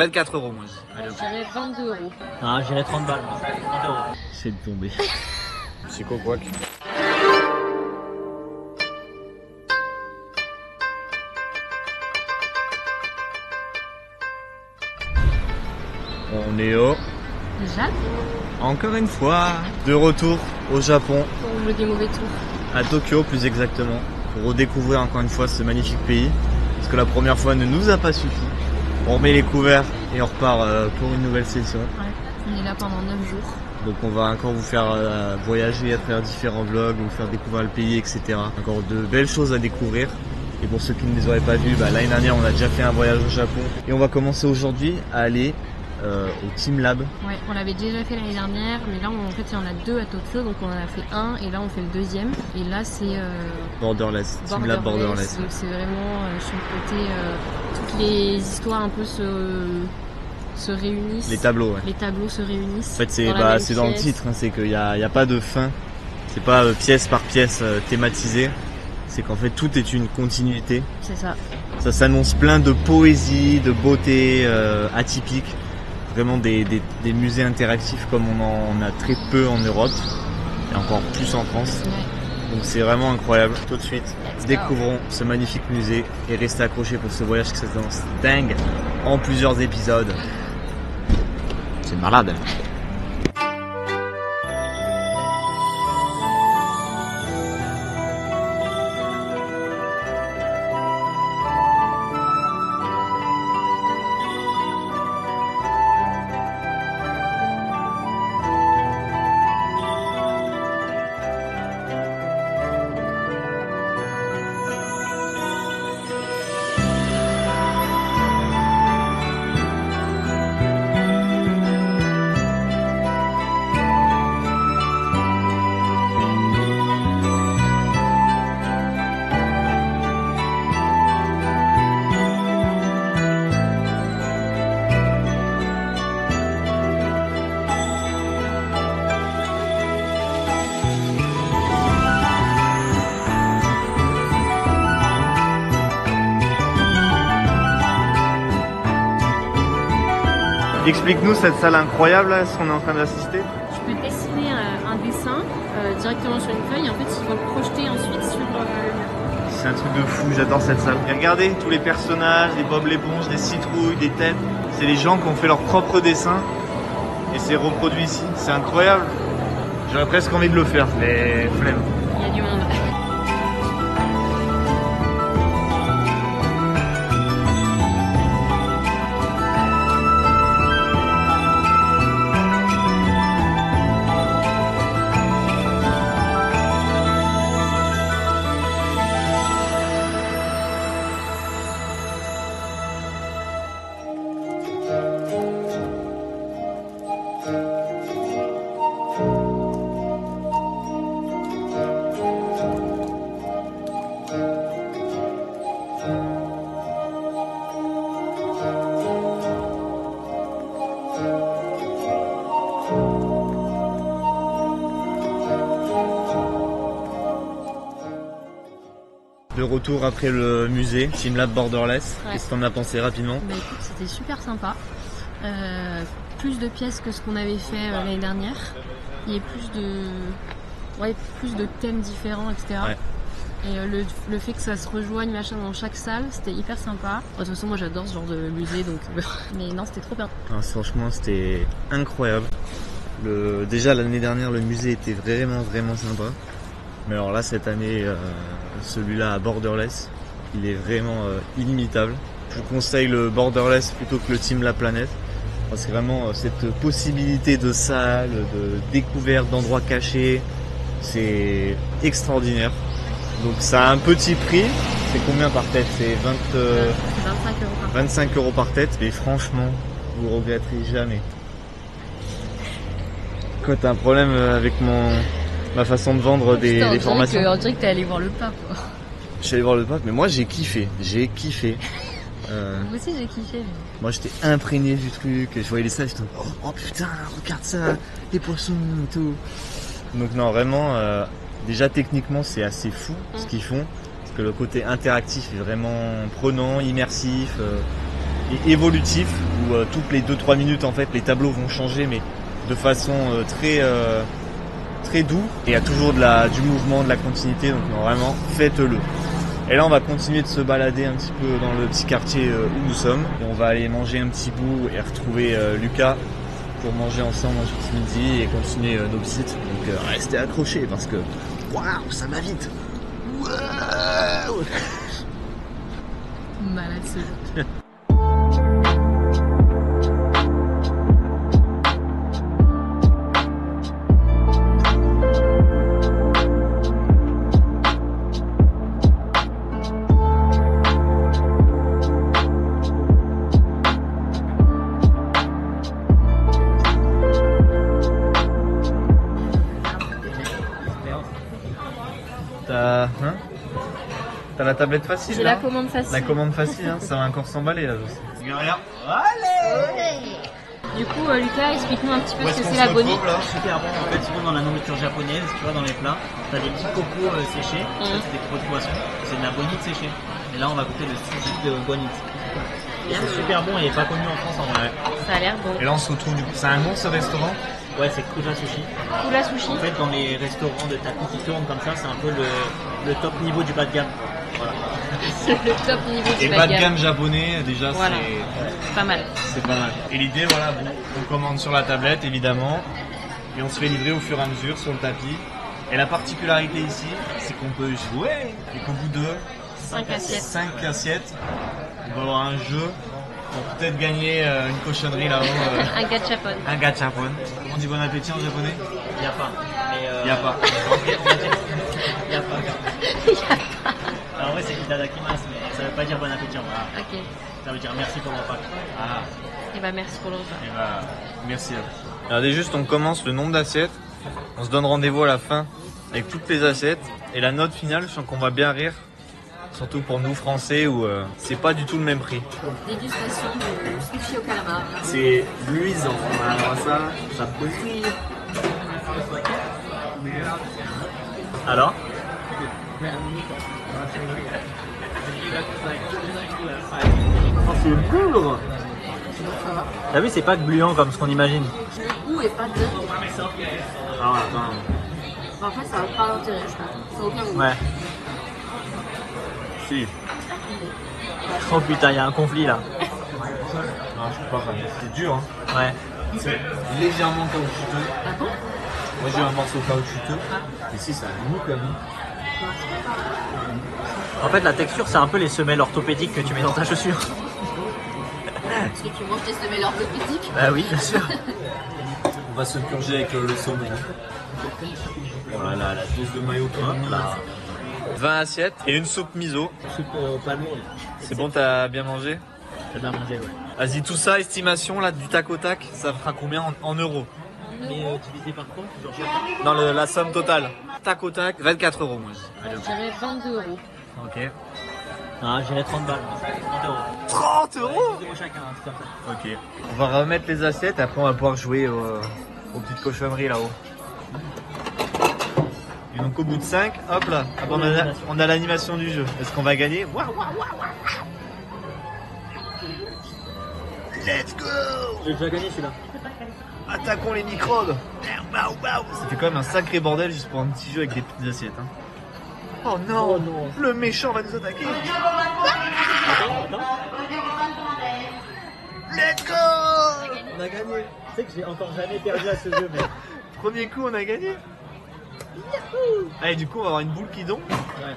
24 euros moi. Je dirais 22 euros. Ah, j'irais 30 balles, moi. 30 euros. C'est de tomber. C'est quoi quoi? On est au... Japon. Encore une fois, de retour au Japon, Pour jouer des mauvais tours. à Tokyo plus exactement, pour redécouvrir encore une fois ce magnifique pays. Parce que la première fois ne nous a pas suffi. On remet les couverts et on repart pour une nouvelle session. Ouais. On est là pendant 9 jours. Donc on va encore vous faire voyager à travers différents vlogs, vous faire découvrir le pays, etc. Encore de belles choses à découvrir. Et pour ceux qui ne les auraient pas vus, l'année dernière on a déjà fait un voyage au Japon. Et on va commencer aujourd'hui à aller au Team Lab. Ouais, on l'avait déjà fait l'année dernière, mais là en fait il y en a 2 à Tokyo, donc on en a fait un et là on fait le deuxième. Et là c'est Borderless, Team Lab Borderless. Donc c'est vraiment sur le côté toutes les histoires un peu se réunissent. Les tableaux, ouais. Les tableaux se réunissent. En fait c'est dans la même dans le pièce. titre, hein, c'est qu'il n'y a pas de fin. C'est pas pièce par pièce thématisé. C'est qu'en fait tout est une continuité. C'est ça. Ça s'annonce plein de poésie, de beauté atypique. Vraiment des musées interactifs comme on en a très peu en Europe. Et encore plus en France. Ouais. Donc c'est vraiment incroyable. Tout de suite, Let's go. découvrons ce magnifique musée et restez accrochés pour ce voyage qui s'annonce dingue en plusieurs épisodes. C'est malade. Explique-nous cette salle incroyable à ce qu'on est en train d'assister. Tu peux dessiner un dessin directement sur une feuille et en fait ils vont le projeter ensuite sur le mur. C'est un truc de fou, j'adore cette salle. Et regardez tous les personnages, les Bob l'éponge, des citrouilles, des têtes. C'est les gens qui ont fait leur propre dessin et c'est reproduit ici. C'est incroyable. J'aurais presque envie de le faire, mais flemme. Il y a du monde. De retour après le musée, Team Lab Borderless. Ouais. Qu'est-ce que t'en as pensé rapidement? Bah écoute, c'était super sympa. Plus de pièces que ce qu'on avait fait l'année dernière. Il y a plus de thèmes différents, etc. Ouais. Et le fait que ça se rejoigne machin dans chaque salle, c'était hyper sympa. De toute façon, moi j'adore ce genre de musée, donc mais non, c'était trop bien. Ah, franchement, c'était incroyable. Déjà l'année dernière, le musée était vraiment sympa. Mais alors là, cette année, celui-là à Borderless, il est vraiment inimitable. Je vous conseille le Borderless plutôt que le Team La Planète. Parce que vraiment, cette possibilité de salle, de découverte d'endroits cachés, c'est extraordinaire. Donc ça a un petit prix. C'est combien par tête? C'est 25 euros par 25 euros par tête. Mais franchement, vous regretterez jamais. Quoi, t'as un problème avec ma façon de vendre des formations? On dirait que t'es allé voir le pape. Je suis allé voir le pape, mais moi j'ai kiffé. Moi aussi j'ai kiffé. Moi j'étais imprégné du truc, je voyais les salles, j'étais oh putain, regarde ça, les poissons et tout. Donc non, vraiment, déjà techniquement c'est assez fou ce qu'ils font, parce que le côté interactif est vraiment prenant, immersif. et évolutif où toutes les 2-3 minutes en fait les tableaux vont changer mais de façon très doux et il y a toujours du mouvement, de la continuité, donc non, vraiment faites-le. Et là on va continuer de se balader un petit peu dans le petit quartier où nous sommes et on va aller manger un petit bout et retrouver Lucas pour manger ensemble ensuite midi et continuer nos visites. Donc restez accrochés parce que waouh, ça va vite. Waouh. Malade ce jeu. T'as la tablette facile. J'ai là. la commande facile. La commande facile, hein, ça va encore s'emballer là. Regarde. Du coup, Lucas, explique-nous un petit peu Où ce est-ce que qu'on c'est se la bonite. retrouve, là? Super bon. En fait, souvent dans la nourriture japonaise, tu vois, dans les plats, t'as des petits cocos séchés. En fait, c'est des crocs de poisson. C'est de la bonite séchée. Et là, on va goûter le sushi de bonite. Et c'est super bon. Il n'est pas connu en France en vrai. Ça a l'air bon. Et là on se retrouve du coup. C'est un nom ce restaurant? Ouais, c'est Kuja Sushi. Kula sushi. En fait, dans les restaurants de tapis qui tournent comme ça, c'est un peu le top niveau du bas de gamme. Voilà. C'est le top niveau du Et bas de gamme japonais, déjà Voilà. C'est pas mal. c'est pas mal. Et l'idée, voilà, bon, on commande sur la tablette évidemment, et on se fait livrer au fur et à mesure sur le tapis. Et la particularité ici, c'est qu'on peut jouer, et qu'au bout de 5 assiettes. 5 assiettes, on va avoir un jeu pour peut-être gagner une cochonnerie là-haut. Un gachapon. Un gachapon. Comment on dit bon appétit en japonais? Il n'y a pas. Mais, Y a pas. Il n'y a pas. Alors, en vrai, c'est itadakimasu, mais ça veut pas dire bon appétit. Voilà. Ok. Ça veut dire merci pour le repas. Ah. Et bah merci pour le repas. Et bah, merci à vous. Regardez juste, on commence le nombre d'assiettes. On se donne rendez-vous à la fin avec toutes les assiettes. Et la note finale, je sens qu'on va bien rire. Surtout pour nous Français où c'est pas du tout le même prix. Dégustation de sushi au calamar. C'est luisant. Alors ça brille. Alors Oh, c'est bourre. T'as vu, c'est pas gluant comme ce qu'on imagine. Le goût est pas dingue. Ah, attends. En fait, ça n'a pas d'intérêt, je pense. Ça n'a aucun goût. Ouais. Si. Oh putain, il y a un conflit là. Non, je peux pas. C'est dur. Hein. Ouais. C'est légèrement caoutchouteux. Ah bon? Moi j'ai un morceau caoutchouteux. Mais si, ça a goût quand même. En fait, la texture, c'est un peu les semelles orthopédiques que tu mets dans ta chaussure. Parce que tu manges tes semelles orthopédiques. Bah oui, bien sûr. On va se purger avec le saumon. Voilà, la dose de mayo qui là. 20 assiettes et une soupe miso. Soupe pas lourde. C'est bon, t'as bien mangé? J'ai bien mangé, ouais. Vas-y, tout ça, estimation là, du tac au tac, ça fera combien en euros? Mais divisé par quoi? Dans la somme totale. Tac au tac, 24 euros moi. Allez, Je dirais 22 euros. ok. Ah, j'irais 30 balles. 30 euros. 30 euros? 30 euros chacun, un truc comme ça. Ok. On va remettre les assiettes et après on va pouvoir jouer aux petites cochonneries là-haut. Et donc au bout de 5, hop là, on a l'animation du jeu. Est-ce qu'on va gagner? Waouh, waouh, waouh, waouh. Let's go! J'ai déjà gagné celui-là. Attaquons les microbes! C'était quand même un sacré bordel juste pour un petit jeu avec des petites assiettes. Hein. Oh non! Oh non. Le méchant va nous attaquer! Let's go! On a gagné. Tu sais que j'ai encore jamais perdu à ce jeu, mais. Premier coup, on a gagné! Allez, du coup, on va avoir une boule qui donne. Ouais.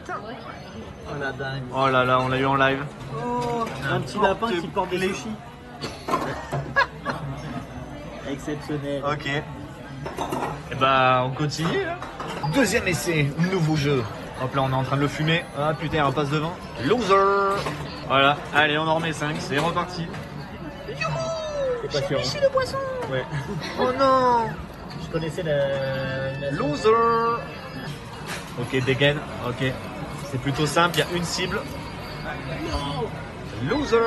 Oh la dingue. Oh là là, on l'a eu en live. Oh, un petit lapin qui porte des sushis. Exceptionnel. Ok. Et bah, on continue. Hein. Deuxième essai, nouveau jeu. Hop là, on est en train de le fumer. Ah putain, on passe devant. Loser! Voilà, allez, on en remet 5, c'est reparti. C'est pas sûr. Sushi le poisson. Ouais. Oh non! Je connaissais la. Loser! Ok, dégaine, ok. C'est plutôt simple, il y a une cible. Loser!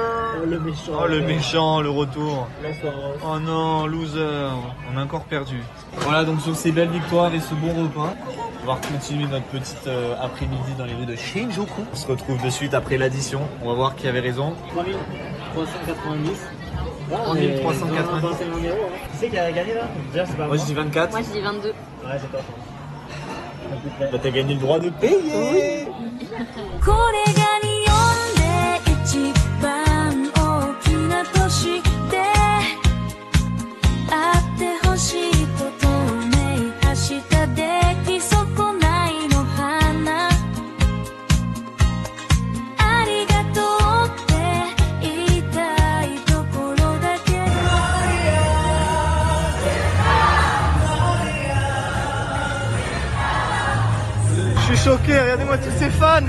Oh le méchant. Oh le méchant, le retour. L'enfance. Oh non, loser. On a encore perdu. Voilà, donc sur ces belles victoires et ce bon repas, on va continuer notre petite après-midi dans les rues de Shinjuku. On se retrouve de suite après l'addition. On va voir qui avait raison. 3000. 390. En 1390. Qui c'est qui a gagné là? Déjà, c'est pas Moi je dis 24. Moi je dis 22. Ouais, c'est toi. Bah, t'as gagné le droit de payer. これが日本で一番大きな都市であってほしいと透明発した出来損ないの花ありがとうって言いたいところだけ Je suis choqué, regardez-moi tous ces fans.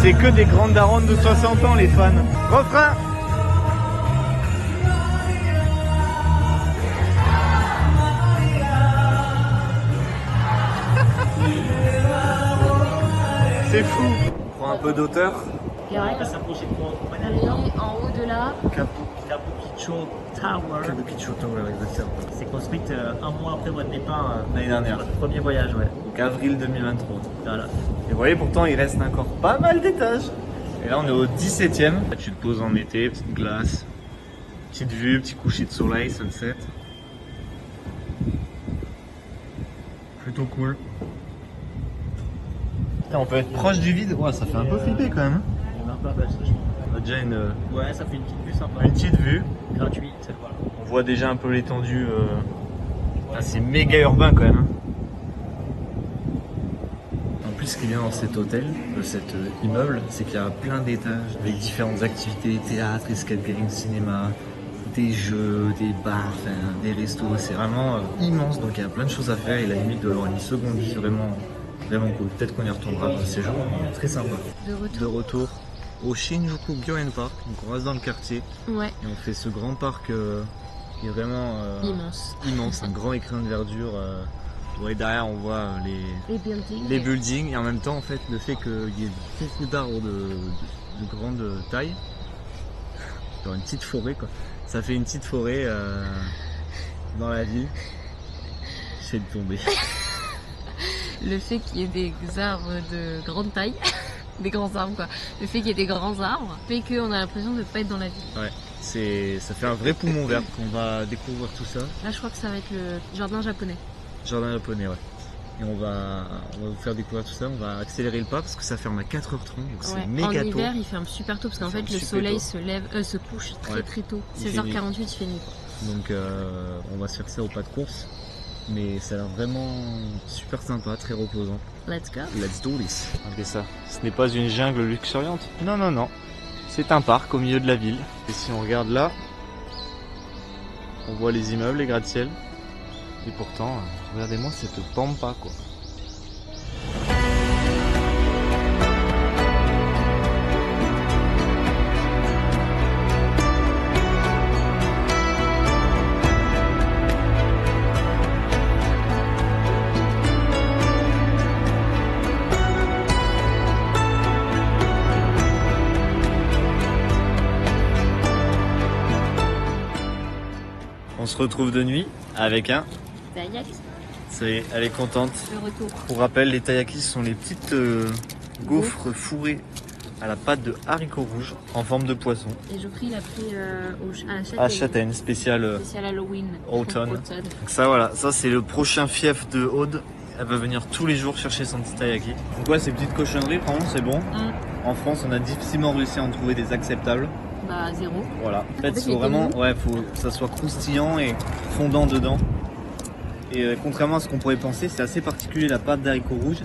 C'est que des grandes daronnes de 60 ans les fans. Refrain. C'est fou. On prend un peu d'auteur. Il va s'approcher de toi. Et en haut de là, Kabukicho Tower. Kabukicho Tower, exactement. C'est construite un mois après votre départ. L'année dernière. Votre premier voyage, ouais. Donc avril 2023. Voilà. Et vous voyez, pourtant, il reste encore pas mal d'étages. Et là, on est au 17e. Là, tu te poses en été, petite glace, petite vue, petit coucher de soleil, sunset. Plutôt cool. Putain, on peut être proche du vide. Ouais, ça fait un peu flipper quand même. On a un peu aperçu, je pense. On a déjà Ouais, ça fait une petite vue sympa. une petite vue. Gratuite, voilà. On voit déjà un peu l'étendue. Ah, c'est méga urbain quand même. En plus, ce qui est bien dans cet hôtel, cet immeuble, c'est qu'il y a plein d'étages avec différentes activités, théâtre, escape game, cinéma, des jeux, des bars, enfin, des restos. C'est vraiment immense, donc il y a plein de choses à faire et la limite de avoir une seconde vie vraiment cool. Peut-être qu'on y retournera dans ces jours, mais très sympa. de De retour. retour au Shinjuku Gyoen Park, donc on reste dans le quartier Ouais, et on fait ce grand parc qui est vraiment immense. immense, un grand écran de verdure. Ouais, derrière on voit les buildings et en même temps en fait le fait qu'il y ait beaucoup d'arbres de grande taille, genre une petite forêt quoi, ça fait une petite forêt dans la ville. Je fais de tomber. Le fait qu'il y ait des arbres de grande taille, des grands arbres quoi, le fait qu'il y ait des grands arbres fait qu'on a l'impression de ne pas être dans la ville. Ouais, ça fait un vrai poumon vert qu'on va découvrir tout ça. Là je crois que ça va être le jardin japonais. Jardin japonais, ouais. Et on va vous faire découvrir tout ça, on va accélérer le pas parce que ça ferme à 4h30, donc c'est Ouais. En méga tôt. hiver il ferme super tôt parce qu'en Il fait ferme le super soleil tôt. se couche très Ouais. très tôt. Il fait 16h48 il fait nuit quoi. Donc on va se faire ça au pas de course. Mais ça a l'air vraiment super sympa, très reposant. Let's go. Let's do this. Regardez ça. Ce n'est pas une jungle luxuriante. Non, non, non. C'est un parc au milieu de la ville. Et si on regarde là, on voit les immeubles, les gratte-ciel. Et pourtant, regardez-moi cette pampa quoi. On se retrouve de nuit avec un. Taiyaki, Ça y est, elle est contente. le retour. Pour rappel, les taiyakis sont les petites gaufres fourrées à la pâte de haricots rouges en forme de poisson. Et Geoffrey l'a pris à la châtaigne. À châtaigne, spécial. Spécial Halloween. Automne. Donc ça voilà, ça c'est le prochain fief de Aude. Elle va venir tous les jours chercher son petit taiyaki. Donc ouais, ces petites cochonneries, vraiment c'est bon. En France, on a difficilement réussi à en trouver des acceptables. Bah 0. Voilà. En fait, fait, il il faut était vraiment, mou. ouais, faut que ça soit croustillant et fondant dedans. Et contrairement à ce qu'on pourrait penser, c'est assez particulier la pâte d'haricots rouges,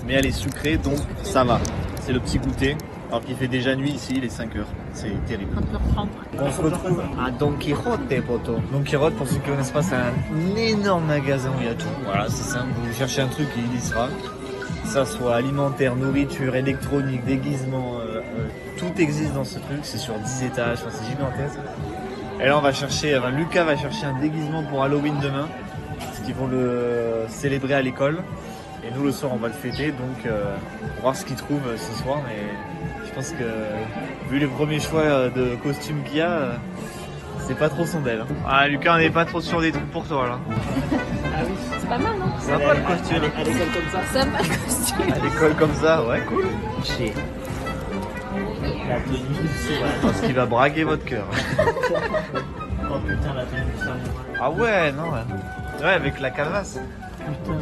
mais elle est sucrée, donc ça va. C'est le petit goûter. Alors qu'il fait déjà nuit ici, il est 5h. C'est terrible. Un peu reprendre. On se retrouve à Don Quijote, poto. Don Quijote, pour ceux qui ne connaissent pas, c'est un énorme magasin où il y a tout. Voilà, c'est simple. Vous cherchez un truc, il y sera. Que ça soit alimentaire, nourriture, électronique, déguisement, tout existe dans ce truc. C'est sur 10 étages, enfin, c'est gigantesque. Et là, on va chercher, Lucas va chercher un déguisement pour Halloween demain, parce qu'ils vont le célébrer à l'école. Et nous, le soir, on va le fêter, donc on va voir ce qu'il trouve ce soir. Mais je pense que, vu les premiers choix de costumes qu'il y a, c'est pas trop son d'elle. Ah, Lucas, on n'est pas trop sûr des trucs pour toi, là. Ah oui. C'est pas mal, non? Sympa le costume. À l'école comme ça. Sympa le costume. À l'école comme ça, ouais, cool. La tenue du samouraï. Parce qu'il va braguer votre cœur. Oh putain, la tenue du samouraï. Ah ouais, non, ouais. Ouais, avec la calvasse. Putain.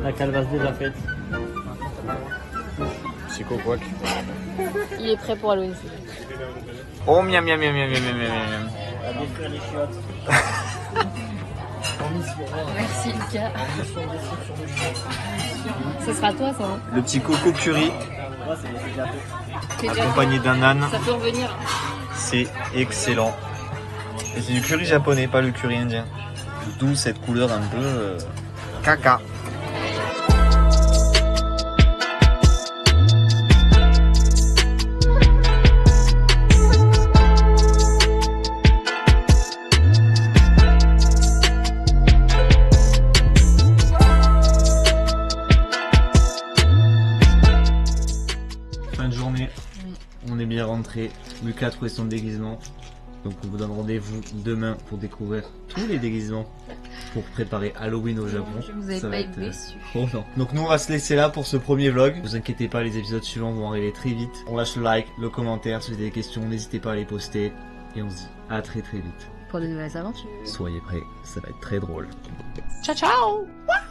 La calvasse déjà faite. C'est quoi Il est prêt pour Halloween. Oh, miam, miam, miam, miam, miam, miam, miam. On va détruire les chiottes. Merci Lucas. Ce sera toi ça, hein? Le petit coco curry, Moi, c'est déjà fait. C'est déjà accompagné d'un âne. fait. Ça peut revenir. C'est excellent. Et c'est du curry japonais, pas le curry indien. D'où cette couleur un peu caca. Fin de journée, on est bien rentré. Lucas a trouvé son déguisement. Donc on vous donne rendez-vous demain pour découvrir tous les déguisements pour préparer Halloween au Japon. Vous avez Ça pas va été déçus. Oh non. Donc nous on va se laisser là pour ce premier vlog. Ne vous inquiétez pas, les épisodes suivants vont arriver très vite. On lâche le like, le commentaire, si vous avez des questions, n'hésitez pas à les poster. Et on se dit à très très vite. Pour de nouvelles aventures. Soyez prêts, ça va être très drôle. Ciao ciao. Wow!